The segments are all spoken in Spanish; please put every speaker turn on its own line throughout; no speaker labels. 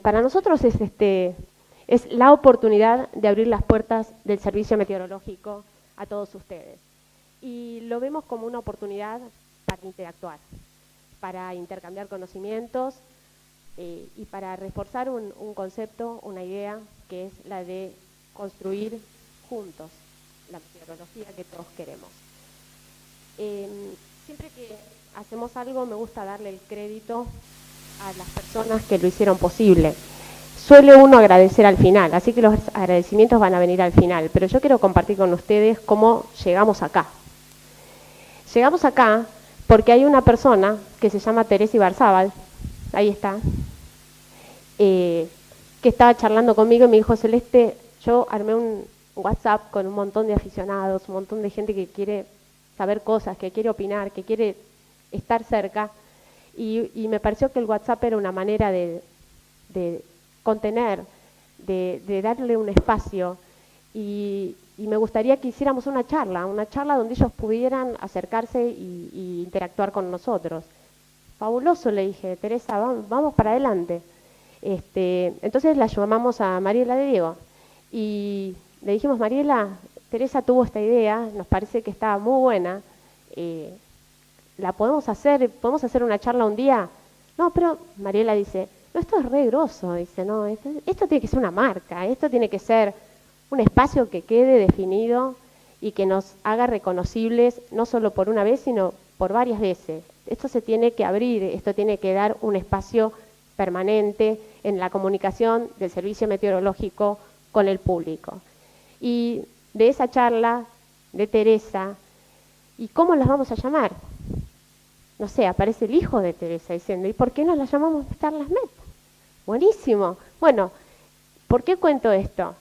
para nosotros es la oportunidad de abrir las puertas del servicio meteorológico a todos ustedes. Y lo vemos como una oportunidad para interactuar, para intercambiar conocimientos y para reforzar un concepto, una idea, que es la de construir juntos la meteorología que todos queremos. Siempre que hacemos algo me gusta darle el crédito a las personas que lo hicieron posible. Suele uno agradecer al final, así que los agradecimientos van a venir al final, pero yo quiero compartir con ustedes cómo llegamos acá. Llegamos acá porque hay una persona que se llama Teresa Ibarzábal, ahí está, que estaba charlando conmigo y me dijo: Celeste, yo armé un WhatsApp con un montón de aficionados, un montón de gente que quiere saber cosas, que quiere opinar, que quiere estar cerca, y me pareció que el WhatsApp era una manera de contener, de darle un espacio, y me gustaría que hiciéramos una charla donde ellos pudieran acercarse y interactuar con nosotros. Fabuloso, le dije, Teresa, vamos para adelante. Entonces la llamamos a Mariela de Diego y le dijimos: Mariela, Teresa tuvo esta idea, nos parece que está muy buena, ¿la podemos hacer una charla un día? No, pero Mariela dice: no, esto es re grosso, dice, no, esto tiene que ser una marca, esto tiene que ser un espacio que quede definido y que nos haga reconocibles, no solo por una vez, sino por varias veces. Esto se tiene que abrir, esto tiene que dar un espacio permanente en la comunicación del servicio meteorológico con el público. Y de esa charla de Teresa, ¿y cómo las vamos a llamar? No sé, aparece el hijo de Teresa diciendo: ¿y por qué no las llamamos Charlas Met? Buenísimo. Bueno, ¿por qué cuento esto?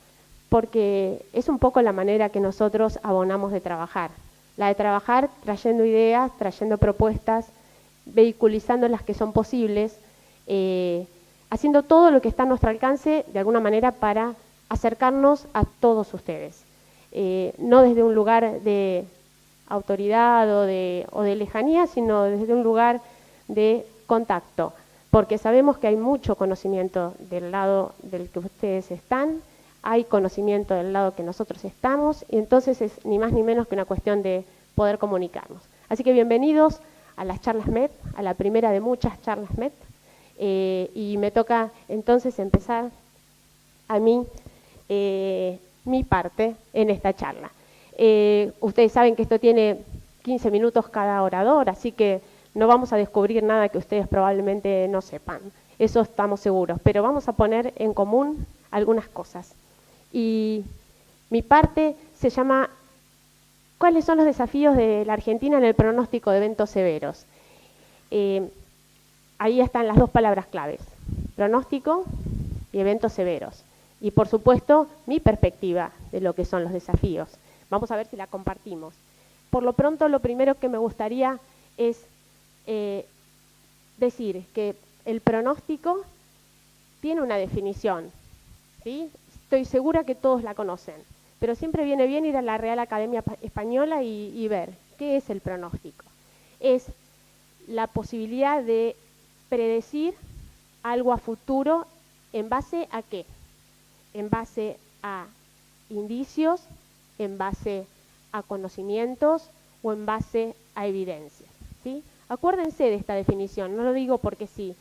Porque es un poco la manera que nosotros abonamos de trabajar. La de trabajar trayendo ideas, trayendo propuestas, vehiculizando las que son posibles, haciendo todo lo que está a nuestro alcance de alguna manera para acercarnos a todos ustedes. No desde un lugar de autoridad o de lejanía, sino desde un lugar de contacto, porque sabemos que hay mucho conocimiento del lado del que ustedes están, hay conocimiento del lado que nosotros estamos, y entonces es ni más ni menos que una cuestión de poder comunicarnos. Así que bienvenidos a las Charlas Met, a la primera de muchas Charlas Met, y me toca entonces empezar a mí mi parte en esta charla. Ustedes saben que esto tiene 15 minutos cada orador, así que no vamos a descubrir nada que ustedes probablemente no sepan, eso estamos seguros, pero vamos a poner en común algunas cosas. Y mi parte se llama ¿cuáles son los desafíos de la Argentina en el pronóstico de eventos severos? Ahí están las dos palabras claves: pronóstico y eventos severos. Y por supuesto, mi perspectiva de lo que son los desafíos. Vamos a ver si la compartimos. Por lo pronto, lo primero que me gustaría es decir que el pronóstico tiene una definición, ¿sí? Estoy segura que todos la conocen, pero siempre viene bien ir a la Real Academia Española y ver qué es el pronóstico. Es la posibilidad de predecir algo a futuro ¿en base a qué? En base a indicios, en base a conocimientos o en base a evidencias, ¿sí? Acuérdense de esta definición, no lo digo porque sí.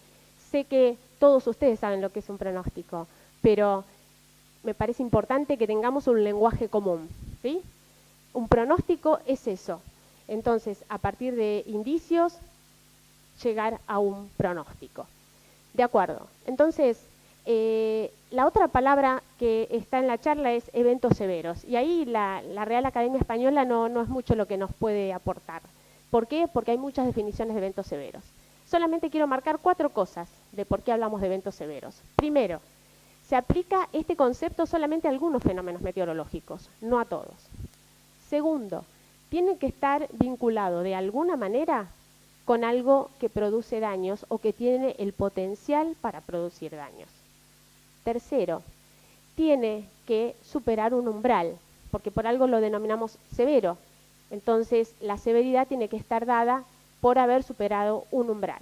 Sé que todos ustedes saben lo que es un pronóstico, pero me parece importante que tengamos un lenguaje común, ¿sí? Un pronóstico es eso. Entonces, a partir de indicios, llegar a un pronóstico. De acuerdo. Entonces, la otra palabra que está en la charla es eventos severos. Y ahí la Real Academia Española no es mucho lo que nos puede aportar. ¿Por qué? Porque hay muchas definiciones de eventos severos. Solamente quiero marcar 4 cosas de por qué hablamos de eventos severos. Primero, se aplica este concepto solamente a algunos fenómenos meteorológicos, no a todos. Segundo, tiene que estar vinculado de alguna manera con algo que produce daños o que tiene el potencial para producir daños. Tercero, tiene que superar un umbral, porque por algo lo denominamos severo. Entonces, la severidad tiene que estar dada por haber superado un umbral.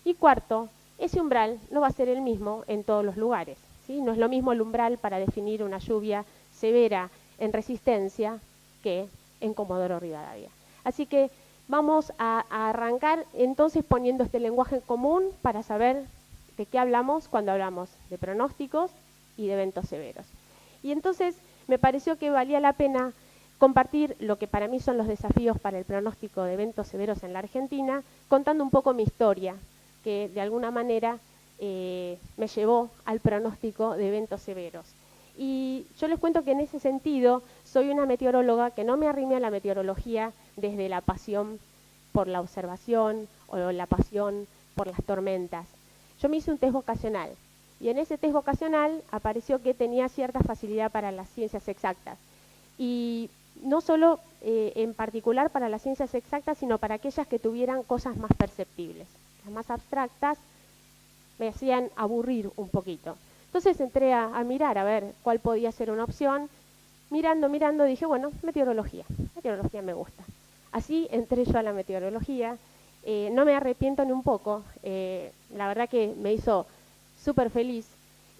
Y cuarto, ese umbral no va a ser el mismo en todos los lugares, ¿sí? No es lo mismo el umbral para definir una lluvia severa en Resistencia que en Comodoro Rivadavia. Así que vamos a arrancar entonces poniendo este lenguaje común para saber de qué hablamos cuando hablamos de pronósticos y de eventos severos. Y entonces me pareció que valía la pena compartir lo que para mí son los desafíos para el pronóstico de eventos severos en la Argentina, contando un poco mi historia, que de alguna manera me llevó al pronóstico de eventos severos. Y yo les cuento que en ese sentido soy una meteoróloga que no me arrimé a la meteorología desde la pasión por la observación o la pasión por las tormentas. Yo me hice un test vocacional y en ese test vocacional apareció que tenía cierta facilidad para las ciencias exactas. Y no solo en particular para las ciencias exactas, sino para aquellas que tuvieran cosas más perceptibles. Las más abstractas me hacían aburrir un poquito. Entonces entré a mirar a ver cuál podía ser una opción. Mirando, dije, bueno, meteorología me gusta. Así entré yo a la meteorología. No me arrepiento ni un poco. La verdad que me hizo súper feliz.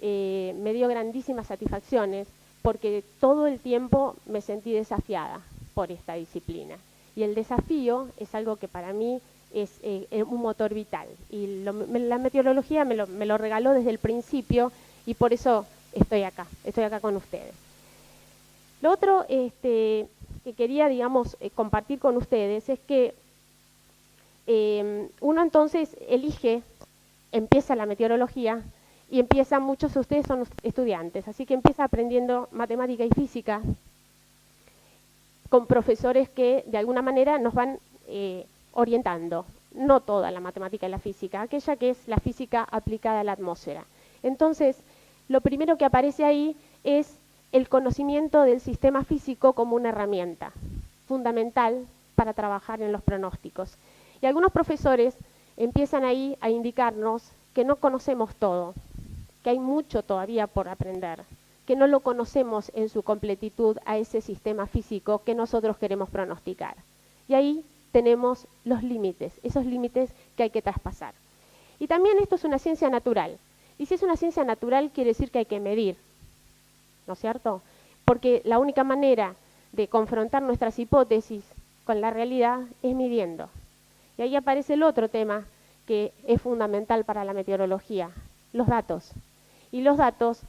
Me dio grandísimas satisfacciones porque todo el tiempo me sentí desafiada por esta disciplina. Y el desafío es algo que para mí es un motor vital. Y la meteorología me lo regaló desde el principio y por eso estoy acá con ustedes. Lo otro que quería, digamos, compartir con ustedes es que uno entonces empieza la meteorología y muchos de ustedes son estudiantes, así que empieza aprendiendo matemática y física con profesores que de alguna manera nos van orientando, no toda la matemática y la física, aquella que es la física aplicada a la atmósfera. Entonces, lo primero que aparece ahí es el conocimiento del sistema físico como una herramienta fundamental para trabajar en los pronósticos. Y algunos profesores empiezan ahí a indicarnos que no conocemos todo, que hay mucho todavía por aprender, que no lo conocemos en su completitud a ese sistema físico que nosotros queremos pronosticar. Y ahí tenemos los límites, esos límites que hay que traspasar. Y también esto es una ciencia natural. Y si es una ciencia natural, quiere decir que hay que medir, ¿no es cierto? Porque la única manera de confrontar nuestras hipótesis con la realidad es midiendo. Y ahí aparece el otro tema que es fundamental para la meteorología, los datos. Y los datos,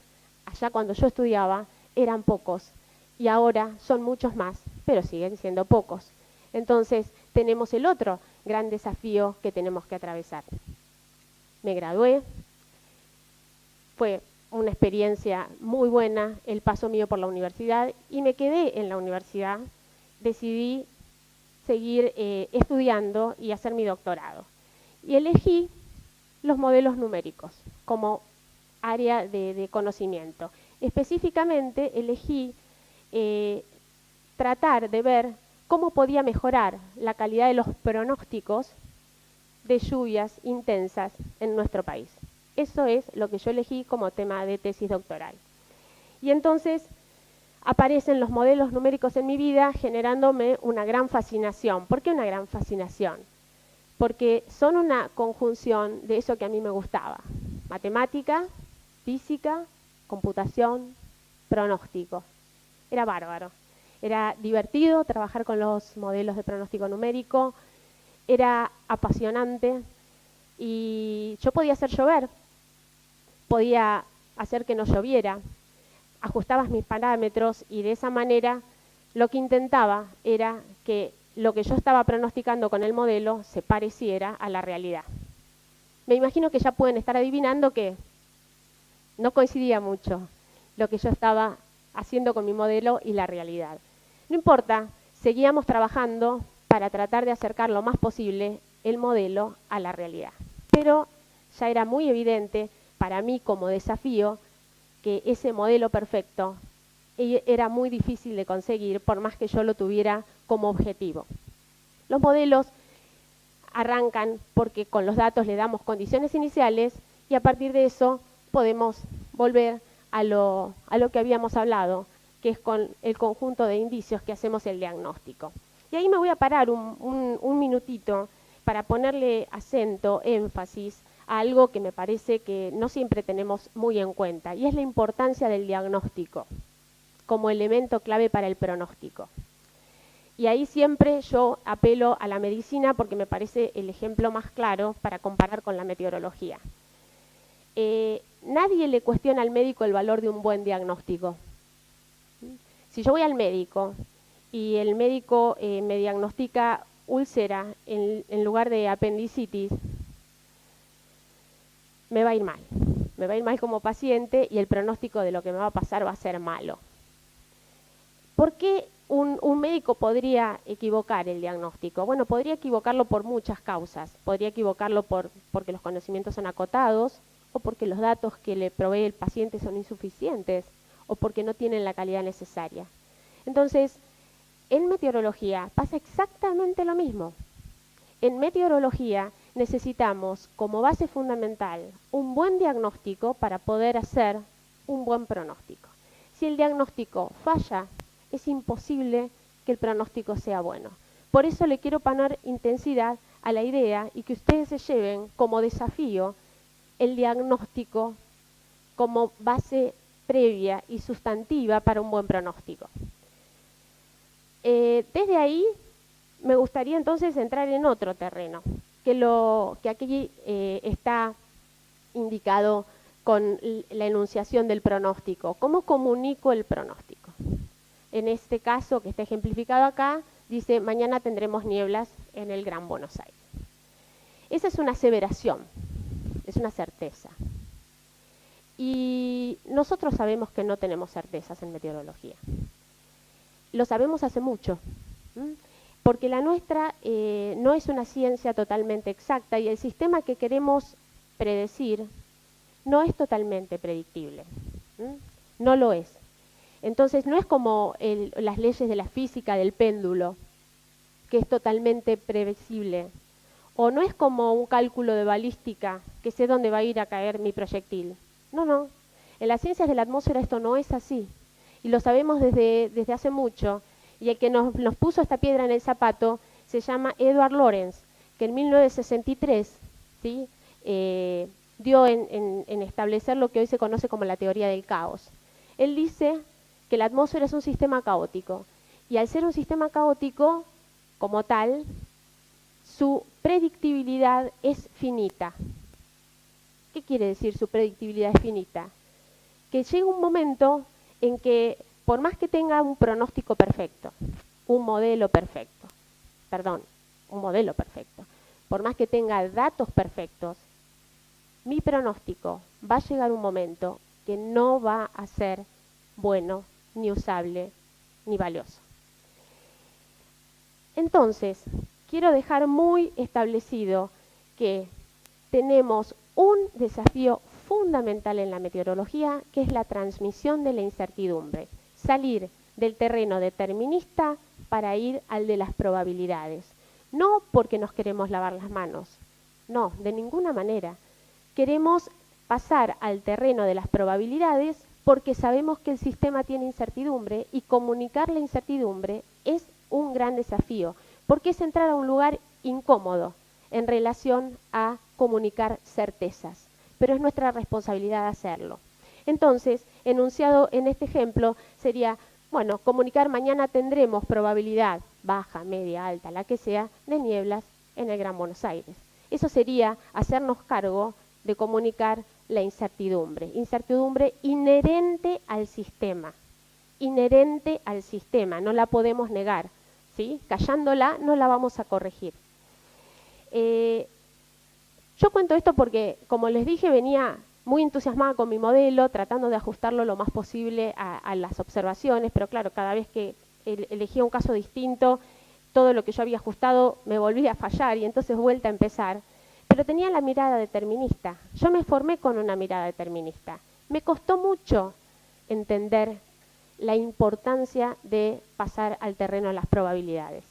allá cuando yo estudiaba, eran pocos. Y ahora son muchos más, pero siguen siendo pocos. Entonces, tenemos el otro gran desafío que tenemos que atravesar. Me gradué. Fue una experiencia muy buena el paso mío por la universidad y me quedé en la universidad. Decidí seguir estudiando y hacer mi doctorado. Y elegí los modelos numéricos como área de conocimiento. Específicamente elegí tratar de ver cómo podía mejorar la calidad de los pronósticos de lluvias intensas en nuestro país. Eso es lo que yo elegí como tema de tesis doctoral. Y entonces aparecen los modelos numéricos en mi vida generándome una gran fascinación. ¿Por qué una gran fascinación? Porque son una conjunción de eso que a mí me gustaba. Matemática, física, computación, pronóstico. Era bárbaro. Era divertido trabajar con los modelos de pronóstico numérico. Era apasionante. Y yo podía hacer llover. Podía hacer que no lloviera, ajustabas mis parámetros y de esa manera lo que intentaba era que lo que yo estaba pronosticando con el modelo se pareciera a la realidad. Me imagino que ya pueden estar adivinando que no coincidía mucho lo que yo estaba haciendo con mi modelo y la realidad. No importa, seguíamos trabajando para tratar de acercar lo más posible el modelo a la realidad. Pero ya era muy evidente para mí como desafío que ese modelo perfecto era muy difícil de conseguir por más que yo lo tuviera como objetivo. Los modelos arrancan porque con los datos le damos condiciones iniciales y a partir de eso podemos volver a lo que habíamos hablado, que es con el conjunto de indicios que hacemos el diagnóstico. Y ahí me voy a parar un minutito para ponerle acento, énfasis a algo que me parece que no siempre tenemos muy en cuenta, y es la importancia del diagnóstico como elemento clave para el pronóstico. Y ahí siempre yo apelo a la medicina porque me parece el ejemplo más claro para comparar con la meteorología. Nadie le cuestiona al médico el valor de un buen diagnóstico. Si yo voy al médico y el médico me diagnostica úlcera en lugar de apendicitis, me va a ir mal. Me va a ir mal como paciente y el pronóstico de lo que me va a pasar va a ser malo. ¿Por qué un médico podría equivocar el diagnóstico? Bueno, podría equivocarlo por muchas causas. Podría equivocarlo porque los conocimientos son acotados, o porque los datos que le provee el paciente son insuficientes, o porque no tienen la calidad necesaria. Entonces, en meteorología pasa exactamente lo mismo. En meteorología necesitamos como base fundamental un buen diagnóstico para poder hacer un buen pronóstico. Si el diagnóstico falla, es imposible que el pronóstico sea bueno. Por eso le quiero poner intensidad a la idea y que ustedes se lleven como desafío el diagnóstico como base previa y sustantiva para un buen pronóstico. Desde ahí me gustaría entonces entrar en otro terreno, que aquí está indicado con la enunciación del pronóstico. ¿Cómo comunico el pronóstico? En este caso, que está ejemplificado acá, dice, mañana tendremos nieblas en el Gran Buenos Aires. Esa es una aseveración, es una certeza. Y nosotros sabemos que no tenemos certezas en meteorología. Lo sabemos hace mucho, porque la nuestra no es una ciencia totalmente exacta y el sistema que queremos predecir no es totalmente predictible, no lo es. Entonces no es como las leyes de la física del péndulo, que es totalmente previsible, o no es como un cálculo de balística, que sé dónde va a ir a caer mi proyectil. No, en las ciencias de la atmósfera esto no es así, y lo sabemos desde hace mucho, y el que nos puso esta piedra en el zapato se llama Edward Lorenz, que en 1963 ¿sí? Dio en establecer lo que hoy se conoce como la teoría del caos. Él dice que la atmósfera es un sistema caótico, y al ser un sistema caótico, como tal, su predictibilidad es finita. ¿Qué quiere decir su predictibilidad es finita? Que llega un momento en que, por más que tenga un pronóstico perfecto, un modelo perfecto, por más que tenga datos perfectos, mi pronóstico va a llegar un momento que no va a ser bueno, ni usable, ni valioso. Entonces, quiero dejar muy establecido que tenemos un desafío fundamental en la meteorología, que es la transmisión de la incertidumbre. Salir del terreno determinista para ir al de las probabilidades. No porque nos queremos lavar las manos, no, de ninguna manera. Queremos pasar al terreno de las probabilidades porque sabemos que el sistema tiene incertidumbre y comunicar la incertidumbre es un gran desafío, porque es entrar a un lugar incómodo en relación a comunicar certezas, pero es nuestra responsabilidad hacerlo. Entonces, enunciado en este ejemplo sería, bueno, comunicar mañana tendremos probabilidad baja, media, alta, la que sea, de nieblas en el Gran Buenos Aires. Eso sería hacernos cargo de comunicar la incertidumbre inherente al sistema, no la podemos negar, ¿sí? Callándola no la vamos a corregir. Yo cuento esto porque, como les dije, venía muy entusiasmada con mi modelo, tratando de ajustarlo lo más posible a las observaciones, pero claro, cada vez que elegía un caso distinto, todo lo que yo había ajustado me volvía a fallar y entonces vuelta a empezar. Pero tenía la mirada determinista. Yo me formé con una mirada determinista. Me costó mucho entender la importancia de pasar al terreno de las probabilidades.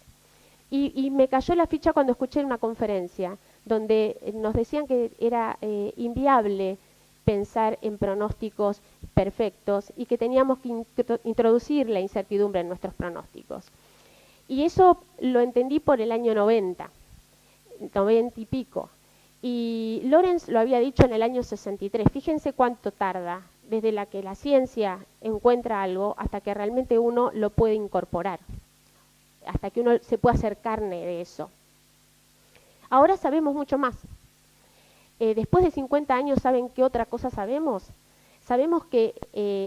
Y me cayó la ficha cuando escuché una conferencia donde nos decían que era inviable pensar en pronósticos perfectos y que teníamos que introducir la incertidumbre en nuestros pronósticos. Y eso lo entendí por el año 90 y pico. Y Lorenz lo había dicho en el año 63. Fíjense cuánto tarda desde la que la ciencia encuentra algo hasta que realmente uno lo puede incorporar, hasta que uno se pueda hacer carne de eso. Ahora sabemos mucho más. Después de 50 años, ¿saben qué otra cosa sabemos? Sabemos que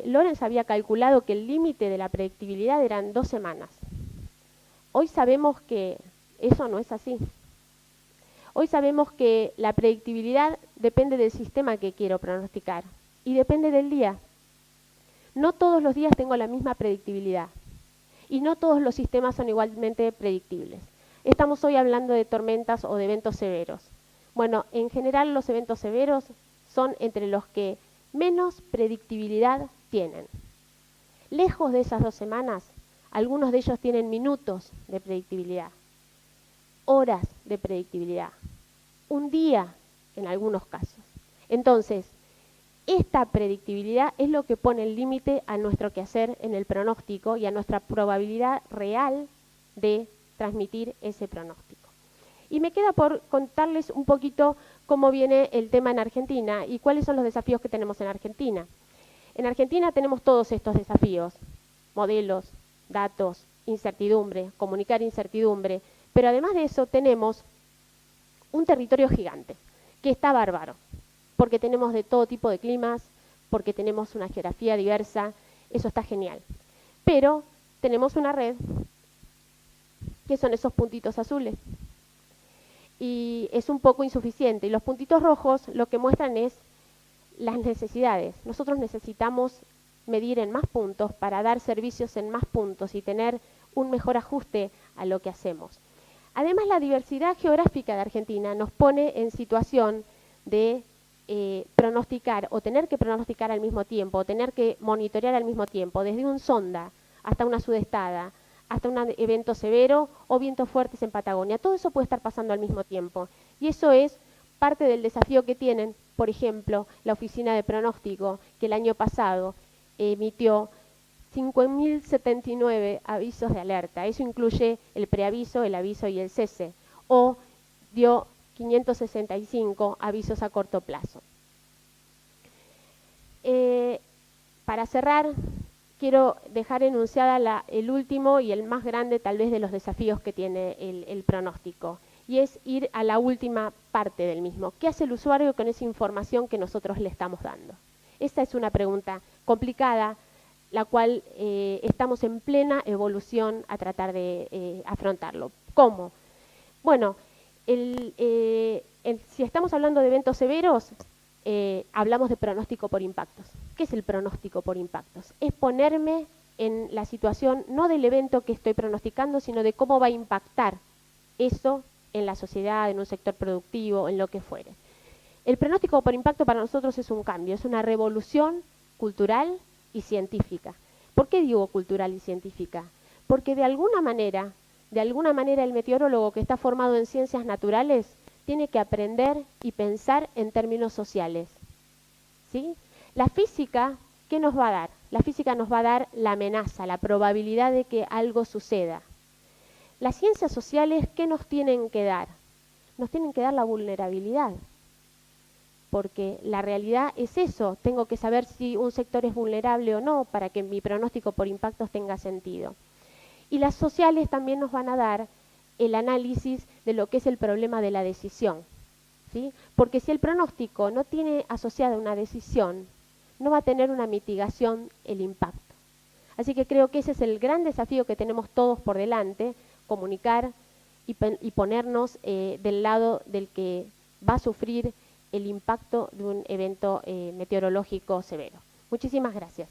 Lorenz había calculado que el límite de la predictibilidad eran 2 semanas. Hoy sabemos que eso no es así. Hoy sabemos que la predictibilidad depende del sistema que quiero pronosticar y depende del día. No todos los días tengo la misma predictibilidad y no todos los sistemas son igualmente predictibles. Estamos hoy hablando de tormentas o de eventos severos. Bueno, en general los eventos severos son entre los que menos predictibilidad tienen. Lejos de esas 2 semanas, algunos de ellos tienen minutos de predictibilidad, horas de predictibilidad, un día en algunos casos. Entonces, esta predictibilidad es lo que pone el límite a nuestro quehacer en el pronóstico y a nuestra probabilidad real de transmitir ese pronóstico. Y me queda por contarles un poquito cómo viene el tema en Argentina y cuáles son los desafíos que tenemos en Argentina. En Argentina tenemos todos estos desafíos: modelos, datos, incertidumbre, comunicar incertidumbre, pero además de eso tenemos un territorio gigante, que está bárbaro, porque tenemos de todo tipo de climas, porque tenemos una geografía diversa, eso está genial. Pero tenemos una red, que son esos puntitos azules, y es un poco insuficiente. Y los puntitos rojos lo que muestran es las necesidades. Nosotros necesitamos medir en más puntos para dar servicios en más puntos y tener un mejor ajuste a lo que hacemos. Además, la diversidad geográfica de Argentina nos pone en situación de pronosticar o tener que pronosticar al mismo tiempo, o tener que monitorear al mismo tiempo, desde un sonda hasta una sudestada, hasta un evento severo o vientos fuertes en Patagonia. Todo eso puede estar pasando al mismo tiempo. Y eso es parte del desafío que tienen, por ejemplo, la Oficina de Pronóstico, que el año pasado emitió 5.079 avisos de alerta. Eso incluye el preaviso, el aviso y el cese. O dio 565 avisos a corto plazo. Para cerrar, quiero dejar enunciada el último y el más grande tal vez de los desafíos que tiene el pronóstico, y es ir a la última parte del mismo. ¿Qué hace el usuario con esa información que nosotros le estamos dando? Esta es una pregunta complicada, la cual estamos en plena evolución a tratar de afrontarlo. ¿Cómo? Bueno, si estamos hablando de eventos severos, hablamos de pronóstico por impactos. ¿Qué es el pronóstico por impactos? Es ponerme en la situación no del evento que estoy pronosticando, sino de cómo va a impactar eso en la sociedad, en un sector productivo, en lo que fuere. El pronóstico por impacto para nosotros es un cambio, es una revolución cultural y científica. ¿Por qué digo cultural y científica? Porque de alguna manera el meteorólogo que está formado en ciencias naturales tiene que aprender y pensar en términos sociales. ¿Sí? La física, ¿qué nos va a dar? La física nos va a dar la amenaza, la probabilidad de que algo suceda. Las ciencias sociales, ¿qué nos tienen que dar? Nos tienen que dar la vulnerabilidad. Porque la realidad es eso, tengo que saber si un sector es vulnerable o no para que mi pronóstico por impactos tenga sentido. Y las sociales también nos van a dar el análisis de lo que es el problema de la decisión, ¿sí? Porque si el pronóstico no tiene asociada una decisión, no va a tener una mitigación el impacto. Así que creo que ese es el gran desafío que tenemos todos por delante, comunicar y ponernos del lado del que va a sufrir el impacto de un evento meteorológico severo. Muchísimas gracias.